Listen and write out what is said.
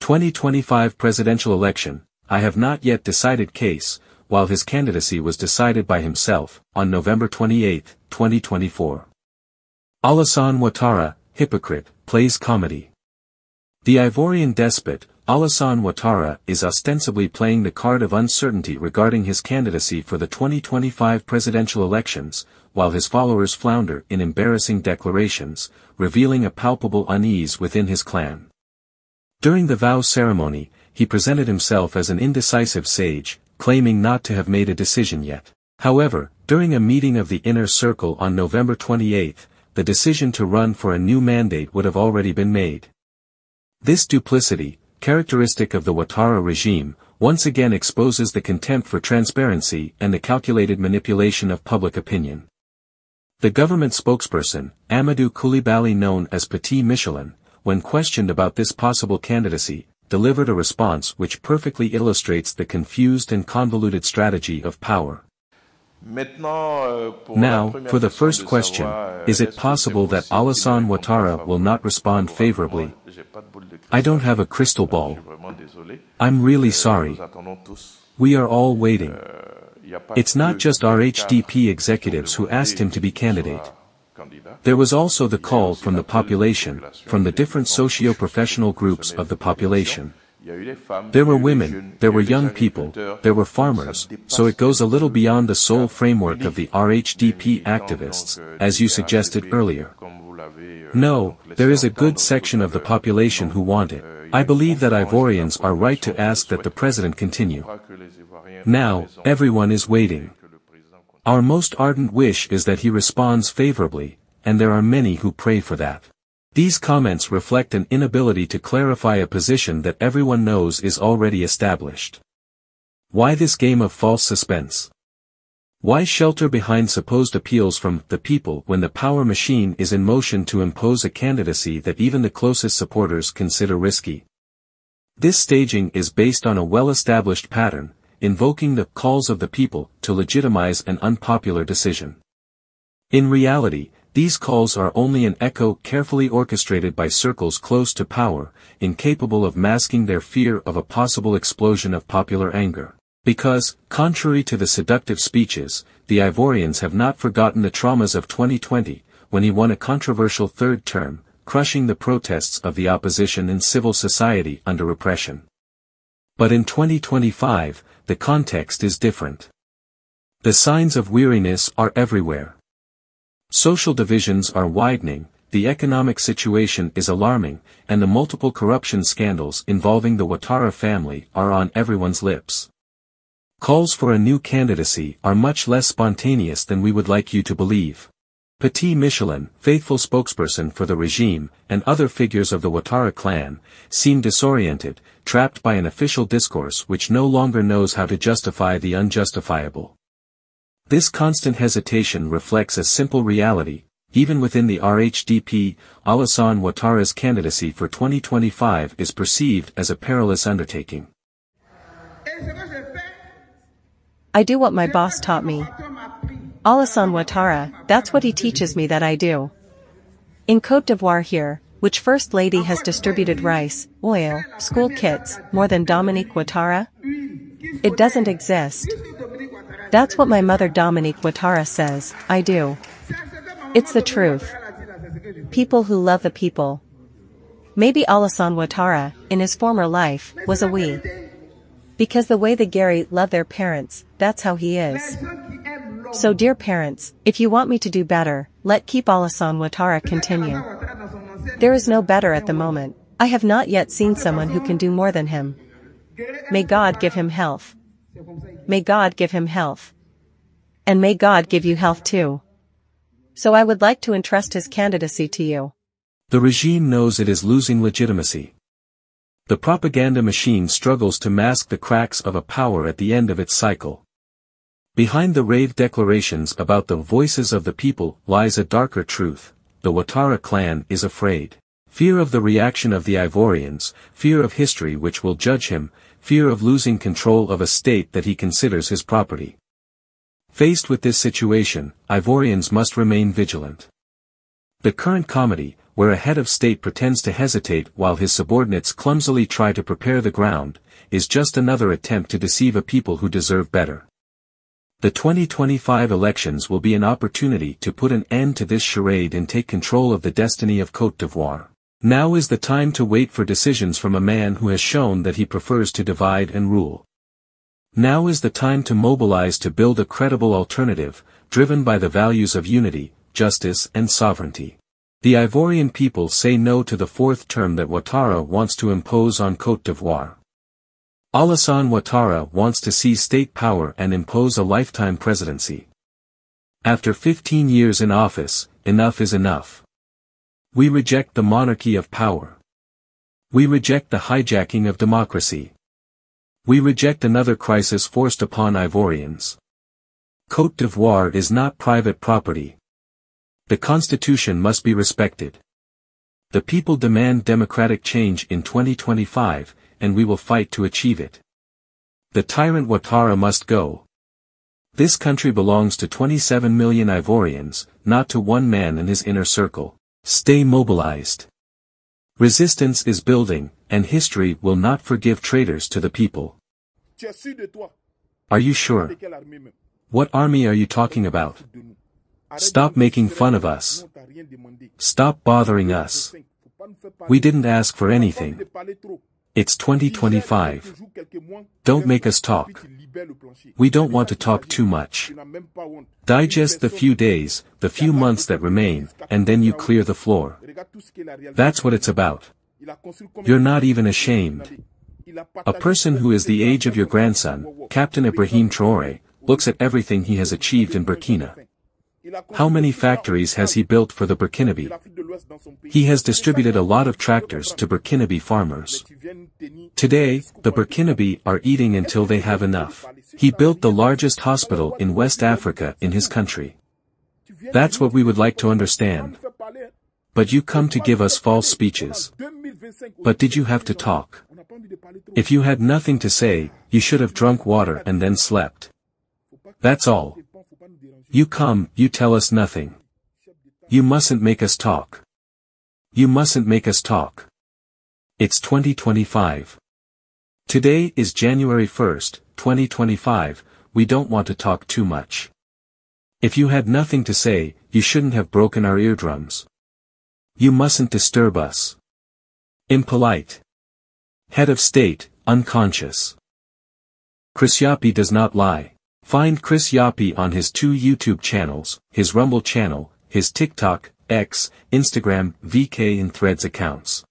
2025 presidential election, I have not yet decided case, while his candidacy was decided by himself, on November 28, 2024. Alassane Ouattara, Hypocrite, plays comedy. The Ivorian despot, Alassane Ouattara, is ostensibly playing the card of uncertainty regarding his candidacy for the 2025 presidential elections, while his followers flounder in embarrassing declarations, revealing a palpable unease within his clan. During the vow ceremony, he presented himself as an indecisive sage, claiming not to have made a decision yet. However, during a meeting of the inner circle on November 28, the decision to run for a new mandate would have already been made. This duplicity, characteristic of the Ouattara regime, once again exposes the contempt for transparency and the calculated manipulation of public opinion. The government spokesperson, Amadou Coulibaly, known as Petit Michelin, when questioned about this possible candidacy, delivered a response which perfectly illustrates the confused and convoluted strategy of power. Now, for the first question, is it possible that Alassane Ouattara will not respond favorably? I don't have a crystal ball. I'm really sorry. We are all waiting. It's not just our HDP executives who asked him to be candidate. There was also the call from the population, from the different socio-professional groups of the population. There were women, there were young people, there were farmers, so it goes a little beyond the sole framework of the RHDP activists, as you suggested earlier. No, there is a good section of the population who want it. I believe that Ivorians are right to ask that the president continue. Now, everyone is waiting. Our most ardent wish is that he responds favorably, and there are many who pray for that. These comments reflect an inability to clarify a position that everyone knows is already established. Why this game of false suspense? Why shelter behind supposed appeals from the people when the power machine is in motion to impose a candidacy that even the closest supporters consider risky? This staging is based on a well-established pattern, invoking the calls of the people to legitimize an unpopular decision. In reality, these calls are only an echo carefully orchestrated by circles close to power, incapable of masking their fear of a possible explosion of popular anger. Because, contrary to the seductive speeches, the Ivorians have not forgotten the traumas of 2020, when he won a controversial third term, crushing the protests of the opposition and civil society under repression. But in 2025, the context is different. The signs of weariness are everywhere. Social divisions are widening, the economic situation is alarming, and the multiple corruption scandals involving the Ouattara family are on everyone's lips. Calls for a new candidacy are much less spontaneous than we would like you to believe. Petit Michelin, faithful spokesperson for the regime, and other figures of the Ouattara clan, seem disoriented, trapped by an official discourse which no longer knows how to justify the unjustifiable. This constant hesitation reflects a simple reality: even within the RHDP, Alassane Ouattara's candidacy for 2025 is perceived as a perilous undertaking. I do what my boss taught me. Alassane Ouattara, that's what he teaches me that I do. In Côte d'Ivoire here, which First Lady has distributed rice, oil, school kits, more than Dominique Ouattara? It doesn't exist. That's what my mother Dominique Ouattara says, I do. It's the truth. People who love the people. Maybe Alassane Ouattara, in his former life, was a we. Because the way the Gary love their parents, that's how he is. So dear parents, if you want me to do better, let keep Alassane Ouattara continue. There is no better at the moment. I have not yet seen someone who can do more than him. May God give him health. May God give him health. And may God give you health too. So I would like to entrust his candidacy to you. The regime knows it is losing legitimacy. The propaganda machine struggles to mask the cracks of a power at the end of its cycle. Behind the rave declarations about the voices of the people lies a darker truth: the Ouattara clan is afraid. Fear of the reaction of the Ivorians, fear of history which will judge him, fear of losing control of a state that he considers his property. Faced with this situation, Ivorians must remain vigilant. The current comedy, where a head of state pretends to hesitate while his subordinates clumsily try to prepare the ground, is just another attempt to deceive a people who deserve better. The 2025 elections will be an opportunity to put an end to this charade and take control of the destiny of Côte d'Ivoire. Now is the time to wait for decisions from a man who has shown that he prefers to divide and rule. Now is the time to mobilize to build a credible alternative, driven by the values of unity, justice and sovereignty. The Ivorian people say no to the fourth term that Ouattara wants to impose on Côte d'Ivoire. Alassane Ouattara wants to seize state power and impose a lifetime presidency. After 15 years in office, enough is enough. We reject the monarchy of power. We reject the hijacking of democracy. We reject another crisis forced upon Ivorians. Côte d'Ivoire is not private property. The constitution must be respected. The people demand democratic change in 2025, and we will fight to achieve it. The tyrant Ouattara must go. This country belongs to 27 million Ivorians, not to one man and his inner circle. Stay mobilized. Resistance is building, and history will not forgive traitors to the people. Are you sure? What army are you talking about? Stop making fun of us. Stop bothering us. We didn't ask for anything. It's 2025. Don't make us talk. We don't want to talk too much. Digest the few days, the few months that remain, and then you clear the floor. That's what it's about. You're not even ashamed. A person who is the age of your grandson, Captain Ibrahim Traoré, looks at everything he has achieved in Burkina. How many factories has he built for the Burkinabe? He has distributed a lot of tractors to Burkinabe farmers. Today, the Burkinabe are eating until they have enough. He built the largest hospital in West Africa in his country. That's what we would like to understand. But you come to give us false speeches. But did you have to talk? If you had nothing to say, you should have drunk water and then slept. That's all. You come, you tell us nothing. You mustn't make us talk. You mustn't make us talk. It's 2025. Today is January 1st, 2025, we don't want to talk too much. If you had nothing to say, you shouldn't have broken our eardrums. You mustn't disturb us. Impolite. Head of state, unconscious. Chris Yapi does not lie. Find Chris Yapi on his 2 YouTube channels, his Rumble channel, his TikTok, X, Instagram, VK and Threads accounts.